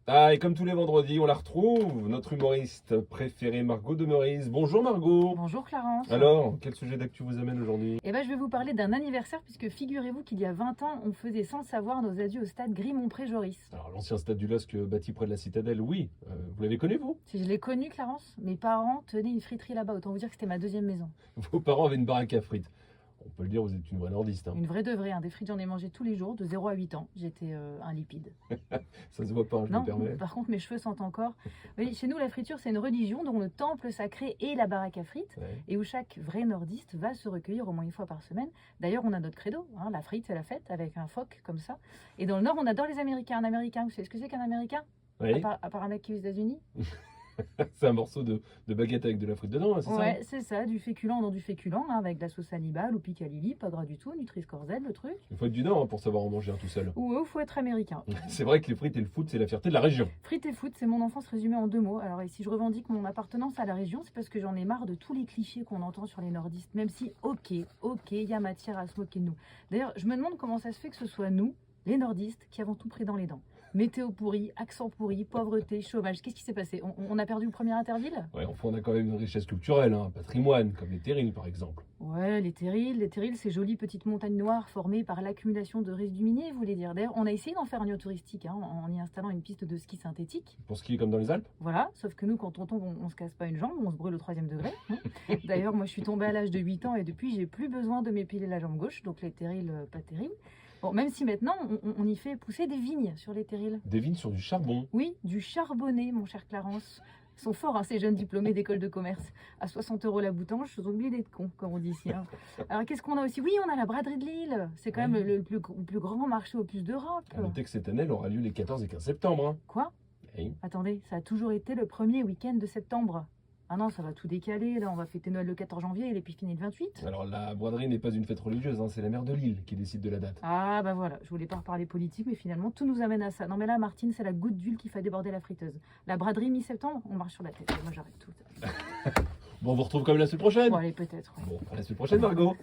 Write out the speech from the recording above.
Ah, et comme tous les vendredis, on la retrouve, notre humoriste préférée, Margot de Meurice. Bonjour Margot. Bonjour Clarence. Alors, quel sujet d'actu vous amène aujourd'hui? Eh ben, je vais vous parler d'un anniversaire puisque figurez-vous qu'il y a 20 ans, on faisait sans le savoir nos adieux au stade Grimont-Pré-Joris. Alors, l'ancien stade du LOSC bâti près de la citadelle, oui. Vous l'avez connu, vous? Si je l'ai connu Clarence, mes parents tenaient une friterie là-bas, autant vous dire que c'était ma deuxième maison. Vos parents avaient une baraque à frites. On peut le dire, vous êtes une vraie nordiste, hein. Une vraie de vraie, des frites j'en ai mangé tous les jours, de 0 à 8 ans. J'étais un lipide. Ça se voit pas, je me Non, permets. par contre mes cheveux sentent encore. Oui, chez nous la friture c'est une religion dont le temple sacré est la baraque à frites. Ouais. Et où chaque vrai nordiste va se recueillir au moins une fois par semaine. D'ailleurs, on a notre credo, la frite, c'est la fête, avec un phoque comme ça. Et dans le Nord, on adore les Américains. Un Américain, vous savez ce que c'est qu'un Américain? Oui, À part un mec qui vit aux États-Unis. c'est un morceau de baguette avec de la frite dedans, hein, c'est ça? Ouais, c'est ça, du féculent dans du féculent, avec de la sauce Hannibal ou Picalilli, pas gras du tout, Nutri-Score Z, le truc. Il faut être du Nord, hein, pour savoir en manger un tout seul. Ou faut être américain. C'est vrai que les frites et le foot, c'est la fierté de la région. Frites et foot, c'est mon enfance résumée en 2 mots. Alors, et si je revendique mon appartenance à la région, c'est parce que j'en ai marre de tous les clichés qu'on entend sur les nordistes. Même si, ok, il y a matière à se moquer de nous. D'ailleurs, je me demande comment ça se fait que ce soit nous, les nordistes, qui avons tout pris dans les dents. Météo pourri, accent pourri, pauvreté, chômage. Qu'est-ce qui s'est passé? On a perdu le premier Interville? Ouais, enfin, on a quand même une richesse culturelle, hein, un patrimoine, comme les terrils, par exemple. Ouais, les terrils, ces jolies petites montagnes noires formées par l'accumulation de résidus miniers, vous voulez dire. D'ailleurs, on a essayé d'en faire un lieu touristique, en y installant une piste de ski synthétique. Pour skier comme dans les Alpes? Voilà, sauf que nous, quand on tombe, on se casse pas une jambe, on se brûle au 3e degré. D'ailleurs, moi, je suis tombée à l'âge de 8 ans et depuis, j'ai plus besoin de m'épiler la jambe gauche, donc les terrils, pas terribles. Bon, même si maintenant, on y fait pousser des vignes sur les terrils. Des vignes sur du charbon. Oui, du charbonné, mon cher Clarence. Ils sont forts, ces jeunes diplômés d'école de commerce. À 60 € la boutange, ils ont oublié d'être cons, comme on dit ici. Alors, qu'est-ce qu'on a aussi? Oui, on a la braderie de Lille. C'est quand même le plus grand marché aux puces d'Europe. À noter que cette année, elle aura lieu les 14 et 15 septembre, hein. Quoi? Oui. Attendez, ça a toujours été le premier week-end de septembre. Ah non, ça va tout décaler. Là, on va fêter Noël le 14 janvier et l'Épiphanie le 28. Alors, la braderie n'est pas une fête religieuse, hein, c'est la maire de Lille qui décide de la date. Ah bah voilà, je voulais pas reparler politique, mais finalement, tout nous amène à ça. Non mais là, Martine, c'est la goutte d'huile qui fait déborder la friteuse. La braderie mi-septembre, on marche sur la tête. Moi, j'arrête tout. Bon, on vous retrouve quand même la semaine prochaine. Bon, allez, peut-être. Ouais. Bon, à la semaine prochaine, Margot.